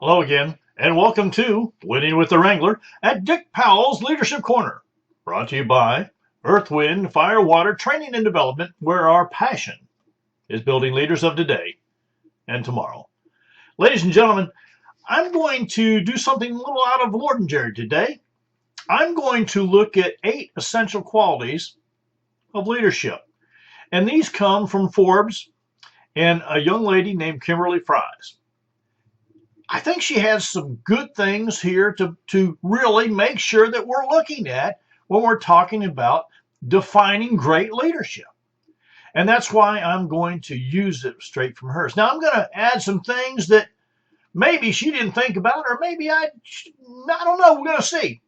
Hello again, and welcome to Winning with the Wrangler at Dick Powell's Leadership Corner. Brought to you by Earth, Wind, Fire, Water Training and Development, where our passion is building leaders of today and tomorrow. Ladies and gentlemen, I'm going to do something a little out of ordinary today. I'm going to look at 8 essential qualities of leadership. And these come from Forbes and a young lady named Kimberly Fries. I think she has some good things here to really make sure that we're looking at when we're talking about defining great leadership. And that's why I'm going to use it straight from hers. Now, I'm going to add some things that maybe she didn't think about, or maybe I don't know. We're going to see.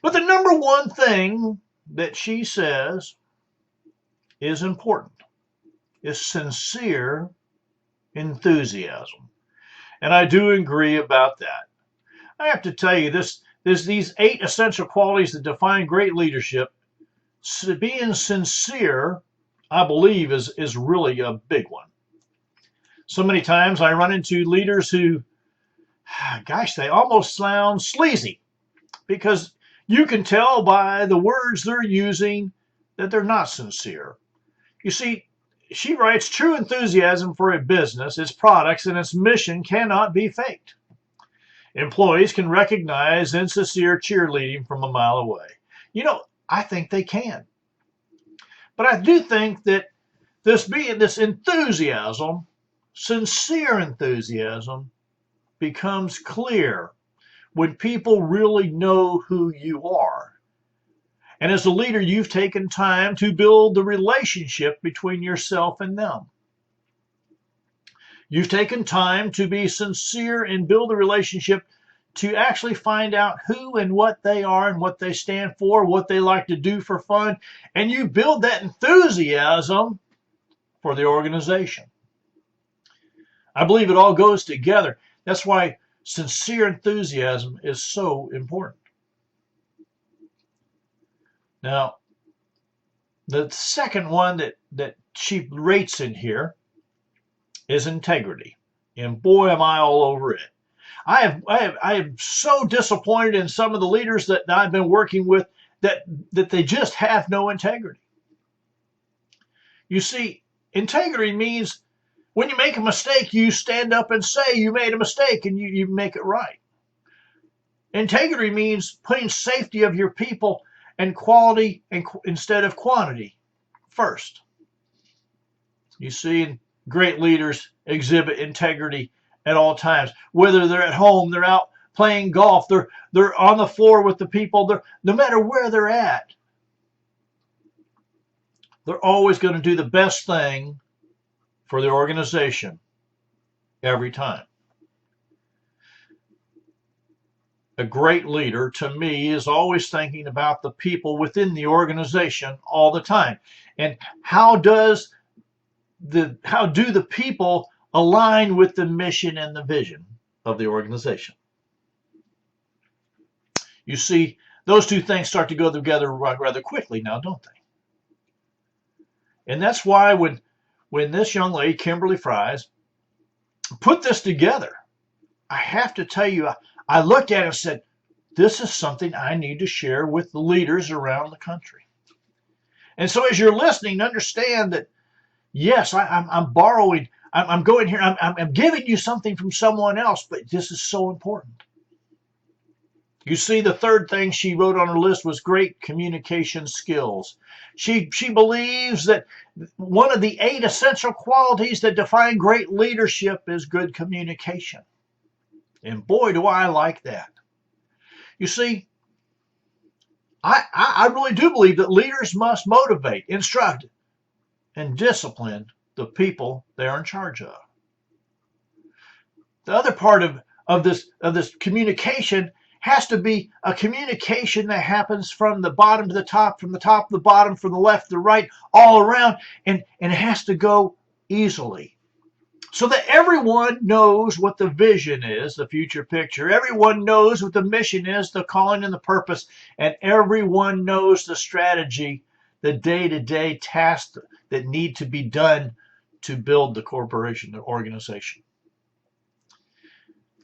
But the number one thing that she says is important is sincere enthusiasm. And I do agree about that. I have to tell you, these 8 essential qualities that define great leadership. Being sincere, I believe, is really a big one. So many times I run into leaders who, gosh, they almost sound sleazy because you can tell by the words they're using that they're not sincere. You see, she writes, true enthusiasm for a business, its products, and its mission cannot be faked. Employees can recognize insincere cheerleading from a mile away. I think they can. But I do think that this enthusiasm, sincere enthusiasm, becomes clear when people really know who you are. And as a leader, you've taken time to build the relationship between yourself and them. You've taken time to be sincere and build a relationship to actually find out who and what they are and what they stand for, what they like to do for fun, and you build that enthusiasm for the organization. I believe it all goes together. That's why sincere enthusiasm is so important. Now, the second one that she rates in here is integrity. And boy, am I all over it. I am so disappointed in some of the leaders that I've been working with that they just have no integrity. You see, integrity means when you make a mistake, you stand up and say you made a mistake and you make it right. Integrity means putting safety of your people and quality instead of quantity first. You see, great leaders exhibit integrity at all times. Whether they're at home, they're out playing golf, they're on the floor with the people, no matter where they're at, they're always going to do the best thing for the organization every time. A great leader, to me, is always thinking about the people within the organization all the time. And how do the people align with the mission and the vision of the organization? You see, those two things start to go together rather quickly now, don't they? And that's why when this young lady, Kimberly Fries, put this together, I have to tell you, I looked at it and said, this is something I need to share with the leaders around the country. And so as you're listening, understand that, yes, I'm borrowing, I'm going here, I'm giving you something from someone else, but this is so important. You see, the third thing she wrote on her list was great communication skills. She believes that one of the 8 essential qualities that define great leadership is good communication. And boy, do I like that. You see, I really do believe that leaders must motivate, instruct, and discipline the people they're in charge of. The other part of this communication has to be a communication that happens from the bottom to the top, from the top to the bottom, from the left to the right, all around, and it has to go easily. So that everyone knows what the vision is, the future picture. Everyone knows what the mission is, the calling and the purpose. And everyone knows the strategy, the day-to-day tasks that need to be done to build the corporation, the organization.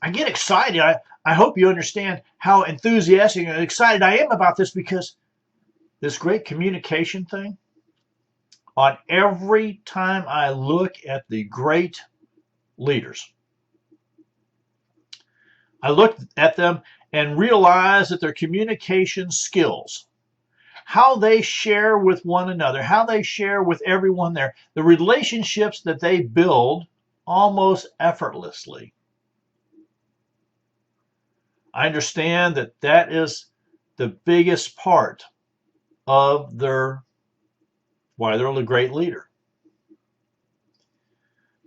I get excited. I hope you understand how enthusiastic and excited I am about this, because this great communication thing, on every time I look at the great leaders, I look at them and realize that their communication skills, how they share with one another, how they share with everyone there, the relationships that they build almost effortlessly. I understand that that is the biggest part of why they're a great leader.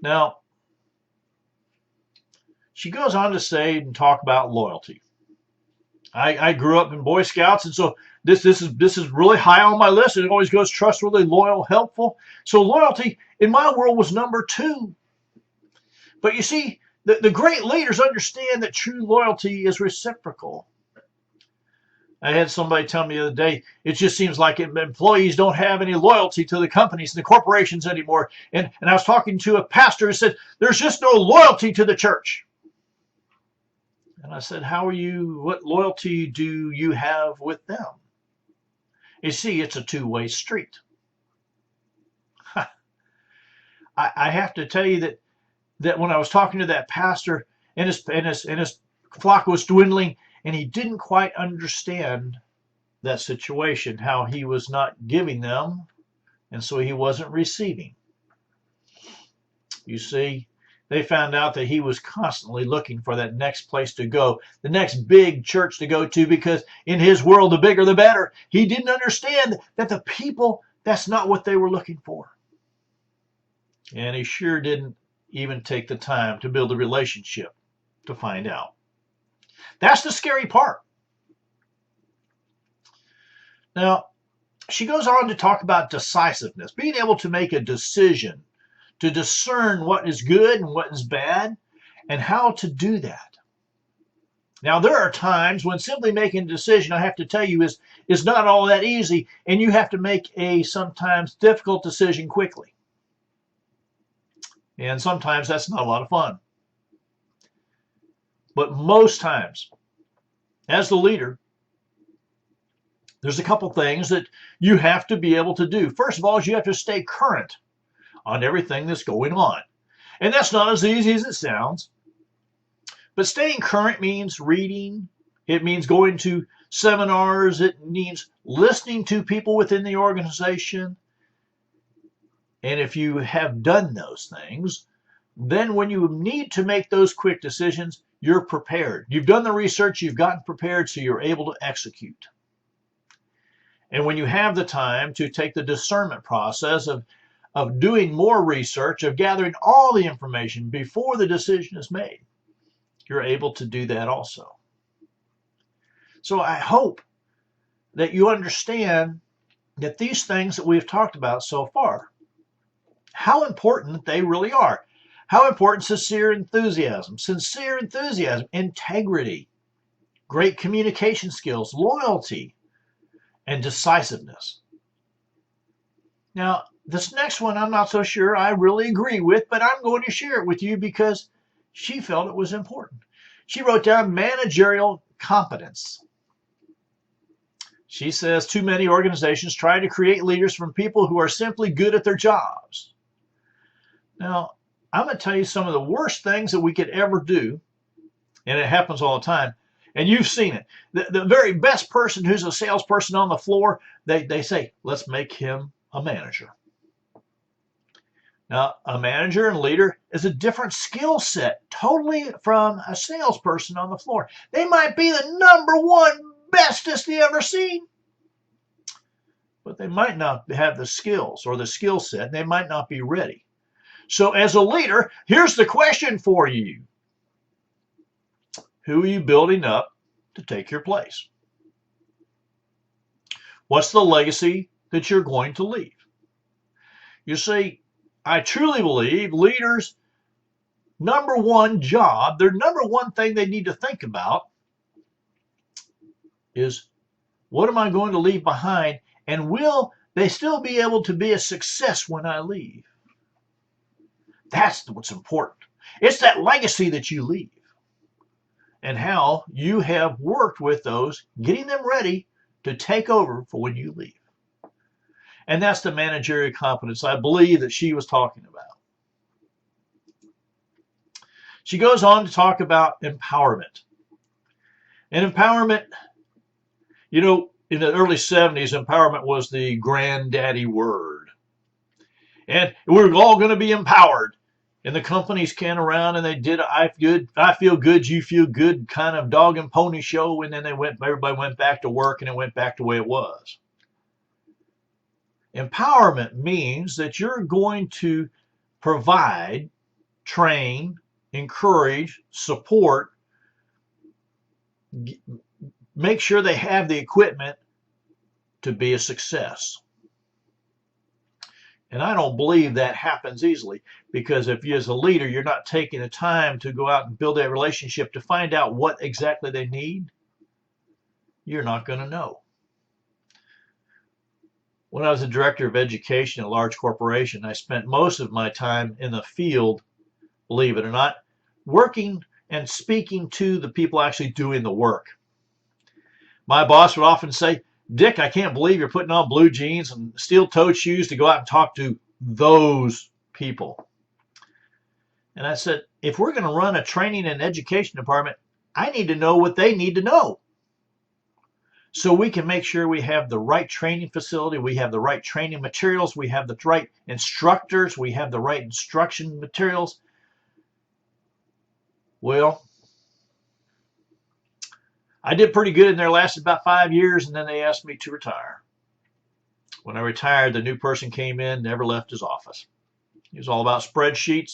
Now, she goes on to say and talk about loyalty. I grew up in Boy Scouts, and so this is really high on my list. It always goes trustworthy, loyal, helpful. So loyalty in my world was number 2. But you see, the great leaders understand that true loyalty is reciprocal. I had somebody tell me the other day, it just seems like employees don't have any loyalty to the companies and the corporations anymore. And I was talking to a pastor who said, there's just no loyalty to the church. And I said, what loyalty do you have with them? You see, it's a two-way street. I have to tell you that when I was talking to that pastor, and his flock was dwindling, and he didn't quite understand that situation, how he was not giving them, and so he wasn't receiving. You see, they found out that he was constantly looking for that next place to go, the next big church to go to, because in his world, the bigger the better. He didn't understand that the people, that's not what they were looking for. And he sure didn't even take the time to build a relationship to find out. That's the scary part. Now, she goes on to talk about decisiveness, being able to make a decision, to discern what is good and what is bad, and how to do that. Now, there are times when simply making a decision, I have to tell you, is not all that easy, and you have to make a sometimes difficult decision quickly. And sometimes that's not a lot of fun. But most times, as the leader, there's a couple things that you have to be able to do. First of all, is you have to stay current on everything that's going on. And that's not as easy as it sounds. But staying current means reading. It means going to seminars. It means listening to people within the organization. And if you have done those things, then when you need to make those quick decisions, you're prepared. You've done the research, you've gotten prepared, so you're able to execute. And when you have the time to take the discernment process of doing more research, of gathering all the information before the decision is made, you're able to do that also. So I hope that you understand that these things that we've talked about so far, how important they really are. How important sincere enthusiasm, integrity, great communication skills, loyalty, and decisiveness. Now, this next one I'm not so sure I really agree with, but I'm going to share it with you because she felt it was important. She wrote down managerial competence. She says too many organizations try to create leaders from people who are simply good at their jobs. Now, I'm going to tell you some of the worst things that we could ever do, and it happens all the time, and you've seen it. The very best person who's a salesperson on the floor, they say, let's make him a manager. Now, a manager and leader is a different skill set totally from a salesperson on the floor. They might be the number one bestest you ever seen, but they might not have the skills or the skill set. They might not be ready. So as a leader, here's the question for you. Who are you building up to take your place? What's the legacy that you're going to leave? You see, I truly believe leaders' number one job, their number one thing they need to think about is, what am I going to leave behind? And will they still be able to be a success when I leave? That's what's important. It's that legacy that you leave. and how you have worked with those, getting them ready to take over for when you leave. And that's the managerial competence I believe that she was talking about. She goes on to talk about empowerment. And empowerment, you know, in the early 70s, empowerment was the granddaddy word. And we're all going to be empowered. And the companies came around and they did a I feel good, you feel good kind of dog and pony show. And then everybody went back to work and it went back the way it was. Empowerment means that you're going to provide, train, encourage, support, make sure they have the equipment to be a success. And I don't believe that happens easily, because if you as a leader, you're not taking the time to go out and build that relationship to find out what exactly they need, you're not going to know. When I was a director of education at a large corporation, I spent most of my time in the field, believe it or not, working and speaking to the people actually doing the work. My boss would often say, Dick, I can't believe you're putting on blue jeans and steel-toed shoes to go out and talk to those people. And I said, if we're going to run a training and education department, I need to know what they need to know, so we can make sure we have the right training facility, we have the right training materials, we have the right instructors, we have the right instruction materials. Well, I did pretty good in there, lasted about 5 years, and then they asked me to retire. When I retired, the new person came in, never left his office. He was all about spreadsheets,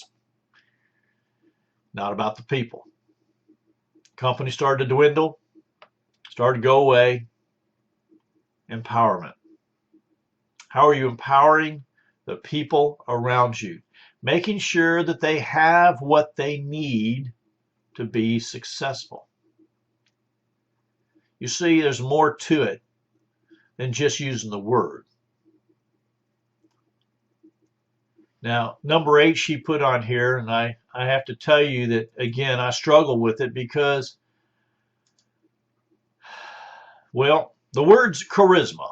not about the people. Company started to dwindle, started to go away. Empowerment. How are you empowering the people around you? Making sure that they have what they need to be successful. You see, there's more to it than just using the word. Now, number 8 she put on here, and I have to tell you that, again, I struggle with it because, well, the word's charisma.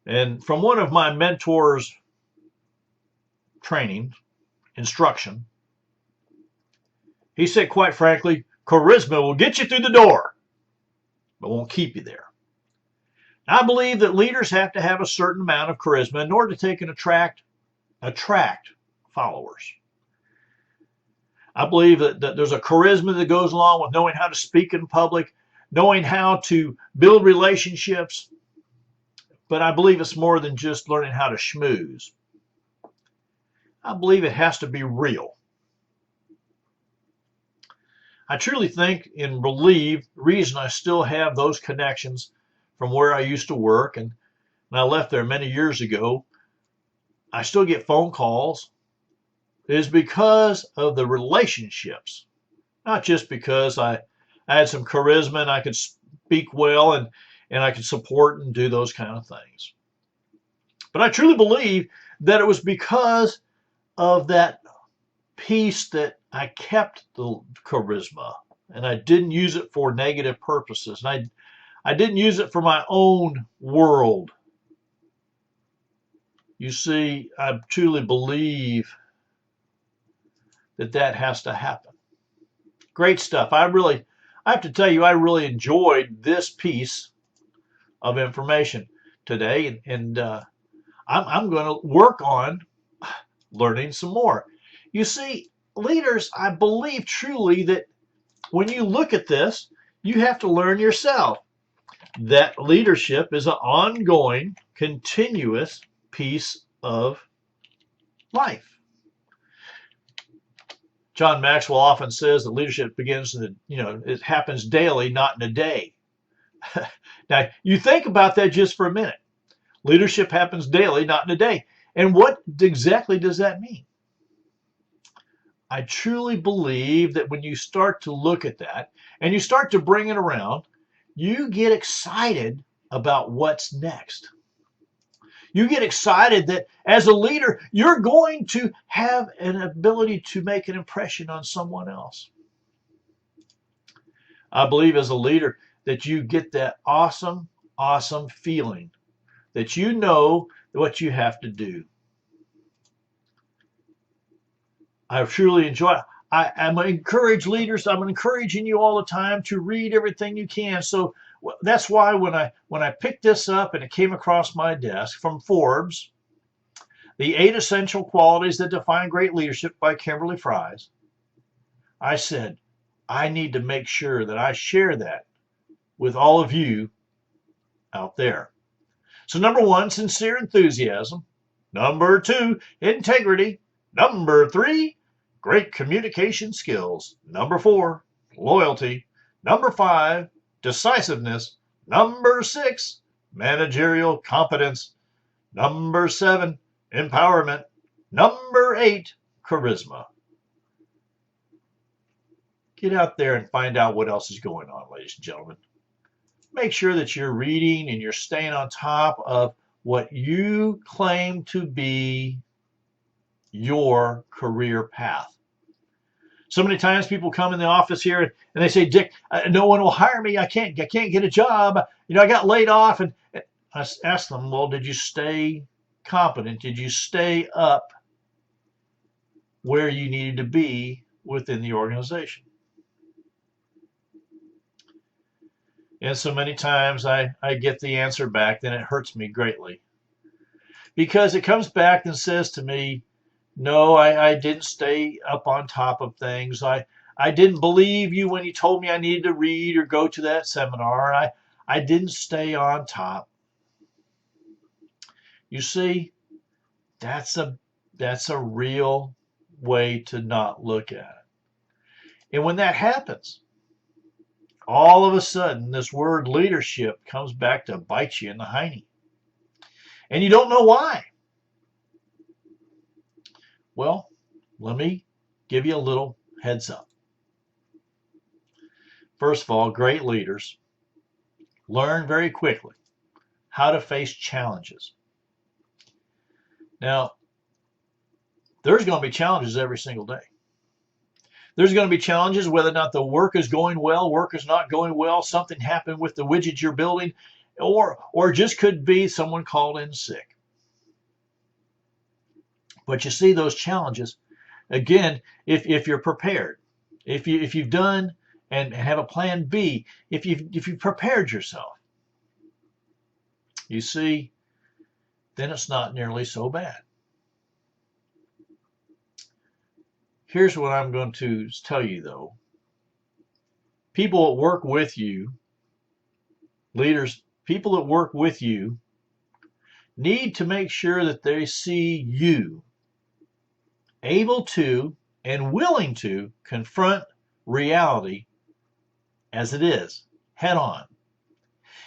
And from one of my mentors' training, instruction, he said, quite frankly, charisma will get you through the door, but won't keep you there. I believe that leaders have to have a certain amount of charisma in order to take and attract followers. I believe that there's a charisma that goes along with knowing how to speak in public, knowing how to build relationships, but I believe it's more than just learning how to schmooze. I believe it has to be real. I truly think and believe the reason I still have those connections from where I used to work, and when I left there many years ago, I still get phone calls, is because of the relationships. Not just because I had some charisma and I could speak well and I could support and do those kind of things. But I truly believe that it was because of that piece that I kept the charisma, and I didn't use it for negative purposes. And I didn't use it for my own world. You see, I truly believe that has to happen. Great stuff. I have to tell you, I really enjoyed this piece of information today, and I'm going to work on learning some more. You see, leaders, I believe truly that when you look at this, you have to learn yourself that leadership is an ongoing, continuous piece of life. John Maxwell often says that leadership begins it happens daily, not in a day. Now, you think about that just for a minute. Leadership happens daily, not in a day. And what exactly does that mean? I truly believe that when you start to look at that and you start to bring it around, you get excited about what's next. You get excited that as a leader, you're going to have an ability to make an impression on someone else. I believe as a leader that you get that awesome, awesome feeling that you know what you have to do. I truly enjoy it. I'm going to encourage leaders. I'm encouraging you all the time to read everything you can. So that's why when I picked this up and it came across my desk from Forbes, The 8 Essential Qualities That Define Great Leadership by Kimberly Fries, I said, I need to make sure that I share that with all of you out there. So number 1, sincere enthusiasm. Number 2, integrity. Number 3, great communication skills. Number 4, loyalty. Number 5, decisiveness. Number 6, managerial competence. Number 7, empowerment. Number 8, charisma. Get out there and find out what else is going on, ladies and gentlemen. Make sure that you're reading and you're staying on top of what you claim to be your career path. So many times people come in the office here and they say, Dick, no one will hire me. I can't get a job. I got laid off. And I ask them, well, did you stay competent? Did you stay up where you needed to be within the organization? And so many times I get the answer back, then it hurts me greatly. Because it comes back and says to me, no, I didn't stay up on top of things. I didn't believe you when you told me I needed to read or go to that seminar. I didn't stay on top. You see, that's a real way to not look at it. And when that happens, all of a sudden, this word leadership comes back to bite you in the hiney. And you don't know why. Well, let me give you a little heads up. First of all, great leaders learn very quickly how to face challenges. Now, there's going to be challenges every single day. There's going to be challenges whether or not the work is going well, work is not going well, something happened with the widget you're building, or just could be someone called in sick. But you see those challenges, again, if you're prepared, if you've done and have a plan B, if you've prepared yourself, you see, then it's not nearly so bad. Here's what I'm going to tell you, though. People that work with you, leaders, people that work with you, need to make sure that they see you able to and willing to confront reality as it is, head on.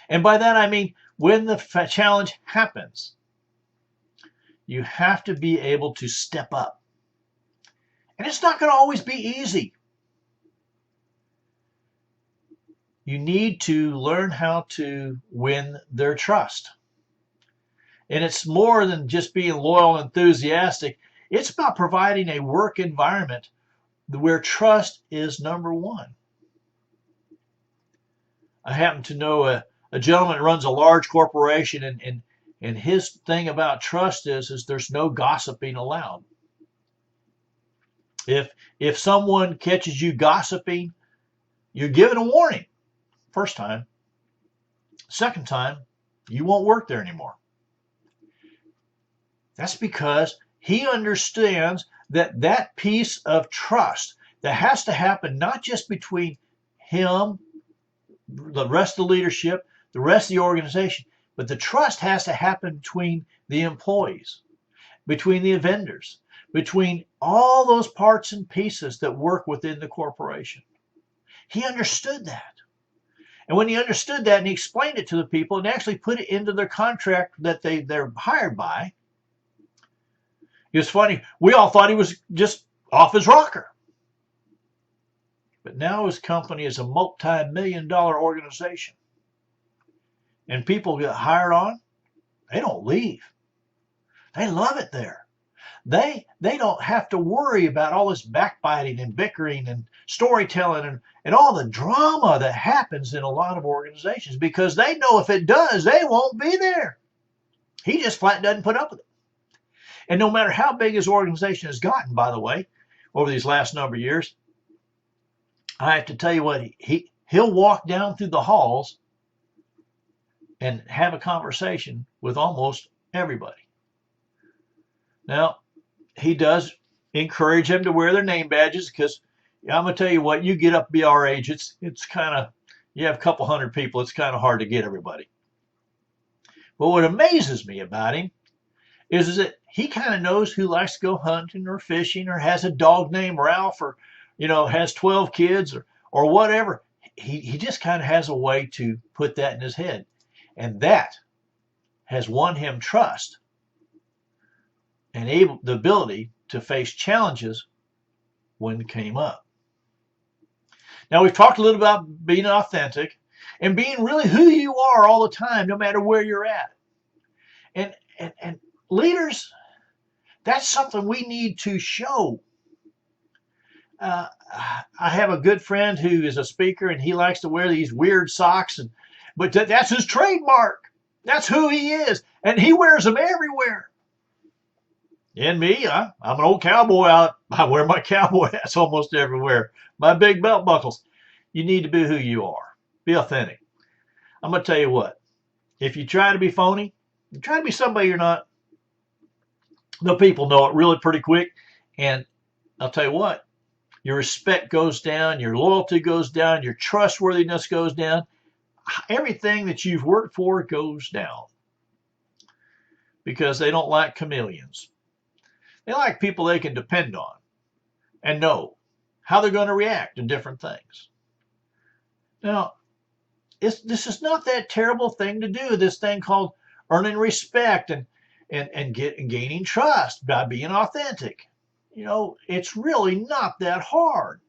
And by that I mean when the challenge happens, you have to be able to step up. And it's not going to always be easy. You need to learn how to win their trust. And it's more than just being loyal and enthusiastic. It's about providing a work environment where trust is number one. I happen to know a gentleman that runs a large corporation, and his thing about trust is there's no gossiping allowed. If someone catches you gossiping, you're given a warning. First time. Second time, you won't work there anymore. That's because he understands that piece of trust that has to happen not just between him, the rest of the leadership, the rest of the organization, but the trust has to happen between the employees, between the vendors, between all those parts and pieces that work within the corporation. He understood that. And when he understood that and he explained it to the people and actually put it into their contract that they're hired by, it was funny. We all thought he was just off his rocker. But now his company is a multi-million-dollar organization. And people get hired on, they don't leave. They love it there. They don't have to worry about all this backbiting and bickering and storytelling and all the drama that happens in a lot of organizations, because they know if it does, they won't be there. He just flat doesn't put up with it. And no matter how big his organization has gotten, by the way, over these last number of years, I have to tell you what, he'll walk down through the halls and have a conversation with almost everybody. Now, he does encourage them to wear their name badges, because I'm going to tell you what, you get up to be our age, it's kind of, you have a couple hundred people, it's kind of hard to get everybody. But what amazes me about him is that he kind of knows who likes to go hunting or fishing or has a dog named Ralph, or, has 12 kids or whatever. He just kind of has a way to put that in his head. And that has won him trust and the ability to face challenges when it came up. Now, we've talked a little about being authentic and being really who you are all the time, no matter where you're at. And leaders, that's something we need to show. I have a good friend who is a speaker, and he likes to wear these weird socks, but that's his trademark. That's who he is, and he wears them everywhere. And me, I'm an old cowboy. I wear my cowboy hats almost everywhere. My big belt buckles. You need to be who you are. Be authentic. I'm going to tell you what. If you try to be phony, you try to be somebody you're not, the people know it really pretty quick. And I'll tell you what, your respect goes down, your loyalty goes down, your trustworthiness goes down. Everything that you've worked for goes down, because they don't like chameleons. They like people they can depend on and know how they're going to react to different things. Now, this is not that terrible thing to do, this thing called earning respect and gaining trust by being authentic. It's really not that hard.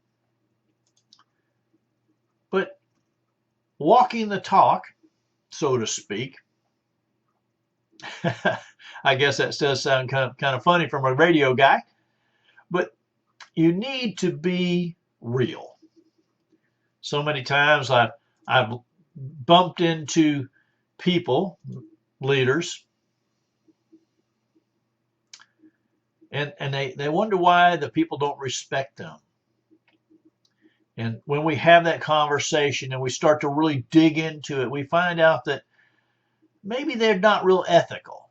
But walking the talk, so to speak, I guess that does sound kind of funny from a radio guy, but you need to be real. So many times I've bumped into people, leaders, and they wonder why the people don't respect them. And when we have that conversation and we start to really dig into it, we find out that maybe they're not real ethical.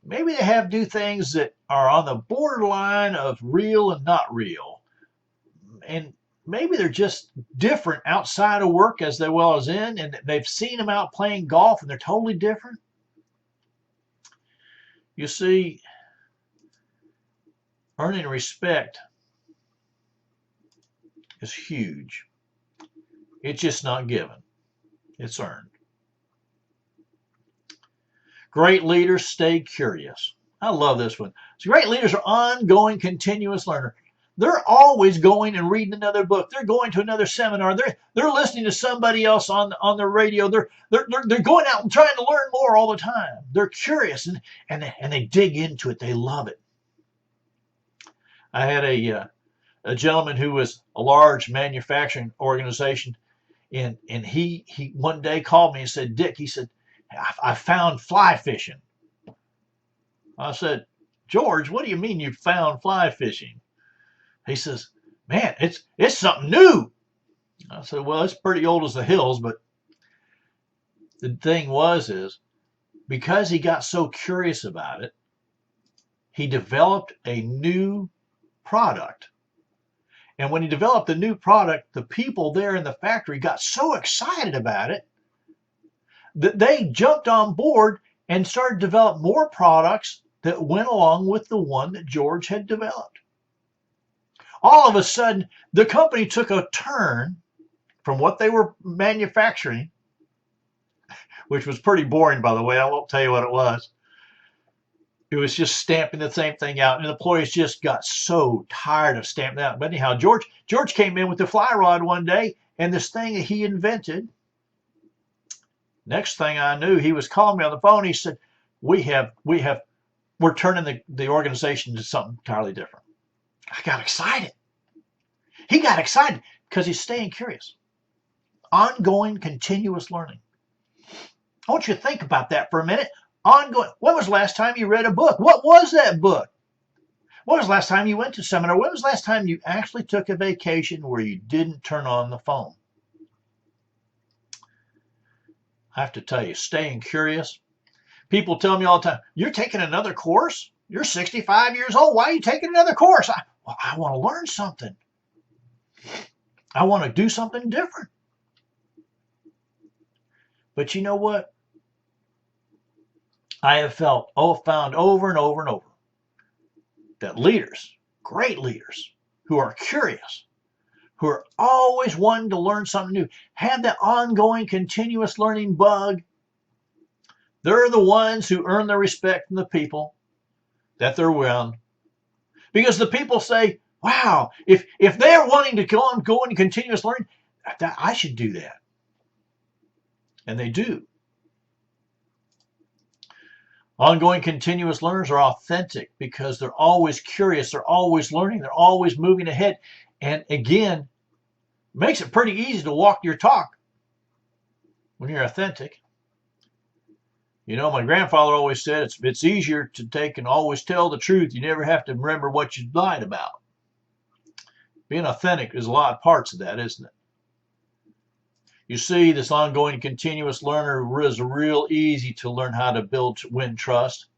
Maybe they do things that are on the borderline of real and not real. And maybe they're just different outside of work as well as in, and they've seen them out playing golf and they're totally different. You see, earning respect is huge. It's just not given. It's earned. Great leaders stay curious. I love this one. So great leaders are ongoing, continuous learners. They're always going and reading another book. They're going to another seminar. They're listening to somebody else on the radio. They're going out and trying to learn more all the time. They're curious and they dig into it. They love it. I had a gentleman who was a large manufacturing organization, and he one day called me and said, Dick, he said, I found fly fishing. I said, George, what do you mean you found fly fishing? He says, man, it's something new. I said, well, it's pretty old as the hills, but the thing is because he got so curious about it, he developed a new product. And when he developed the new product, the people there in the factory got so excited about it that they jumped on board and started to develop more products that went along with the one that George had developed. All of a sudden, the company took a turn from what they were manufacturing, which was pretty boring, by the way. I won't tell you what it was. It was just stamping the same thing out, and the employees just got so tired of stamping out. But anyhow, George came in with the fly rod one day, and this thing that he invented. Next thing I knew, he was calling me on the phone. He said, "We have we're turning the organization into something entirely different. I got excited. He got excited because he's staying curious. Ongoing, continuous learning. I want you to think about that for a minute. Ongoing. When was the last time you read a book? What was that book? When was the last time you went to seminar? When was the last time you actually took a vacation where you didn't turn on the phone? I have to tell you, staying curious. People tell me all the time, you're taking another course? You're 65 years old. Why are you taking another course? I want to learn something. I want to do something different. But you know what? I have found over and over and over that leaders, great leaders, who are curious, who are always wanting to learn something new, have that ongoing, continuous learning bug. They're the ones who earn the respect from the people that they're around. Because the people say, wow, if they're wanting to go on continuous learning, I should do that. And they do. Ongoing continuous learners are authentic because they're always curious, they're always learning, they're always moving ahead. And again, it makes it pretty easy to walk your talk when you're authentic. You know, my grandfather always said it's easier to take and always tell the truth. You never have to remember what you lied about. Being authentic is a lot of parts of that, isn't it? You see, this ongoing continuous learner is real easy to learn how to win trust.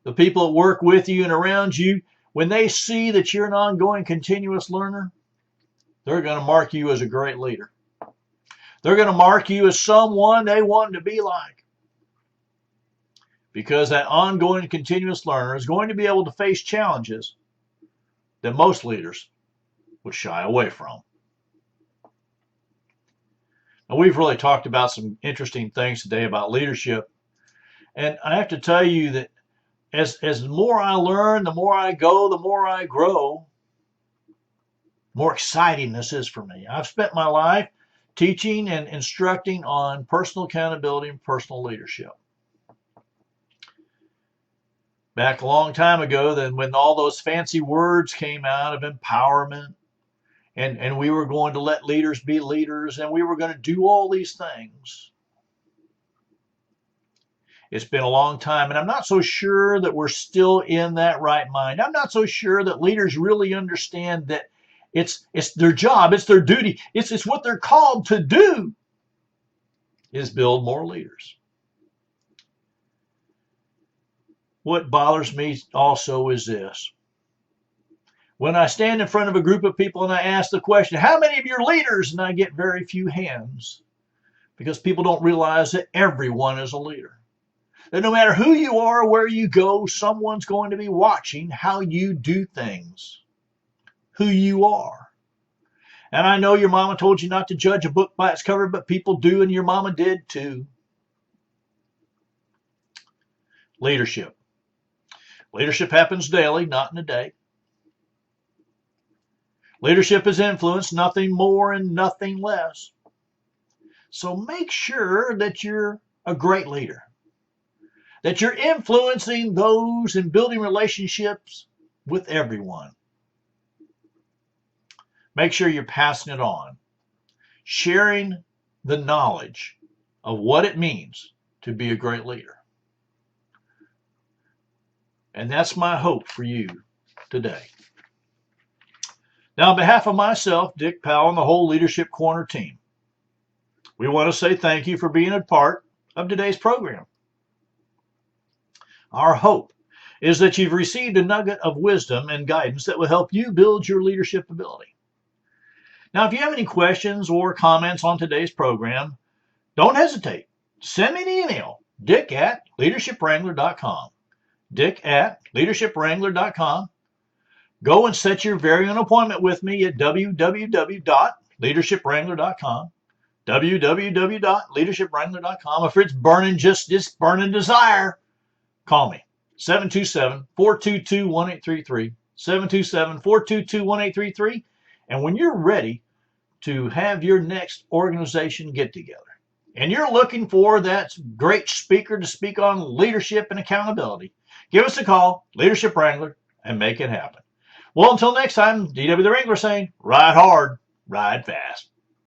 The people that work with you and around you, when they see that you're an ongoing continuous learner, they're going to mark you as a great leader. They're going to mark you as someone they want to be like. Because that ongoing continuous learner is going to be able to face challenges that most leaders would shy away from. Now, we've really talked about some interesting things today about leadership. And I have to tell you that as the more I learn, the more I go, the more I grow, the more exciting this is for me. I've spent my life teaching and instructing on personal accountability and personal leadership. Back a long time ago, then, when all those fancy words came out of empowerment, and we were going to let leaders be leaders, and we were going to do all these things. It's been a long time, and I'm not so sure that we're still in that right mind. I'm not so sure that leaders really understand that it's their job, it's their duty, it's what they're called to do, is build more leaders. What bothers me also is this. When I stand in front of a group of people and I ask the question, how many of you are leaders? And I get very few hands, because people don't realize that everyone is a leader. That no matter who you are, where you go, someone's going to be watching how you do things, who you are. And I know your mama told you not to judge a book by its cover, but people do, and your mama did too. Leadership. Leadership happens daily, not in a day. Leadership is influence, nothing more and nothing less. So make sure that you're a great leader, that you're influencing those and building relationships with everyone. Make sure you're passing it on, sharing the knowledge of what it means to be a great leader. And that's my hope for you today. Now, on behalf of myself, Dick Powell, and the whole Leadership Corner team, we want to say thank you for being a part of today's program. Our hope is that you've received a nugget of wisdom and guidance that will help you build your leadership ability. Now, if you have any questions or comments on today's program, don't hesitate. Send me an email, dick@leadershipwrangler.com. dick@leadershipwrangler.com. Go and set your very own appointment with me at www.leadershipwrangler.com. www.leadershipwrangler.com. If it's burning, just burning desire, call me. 727-422-1833. 727-422-1833. And when you're ready to have your next organization get together, and you're looking for that great speaker to speak on leadership and accountability, give us a call, Leadership Wrangler, and make it happen. Well, until next time, DW the Wrangler saying, ride hard, ride fast.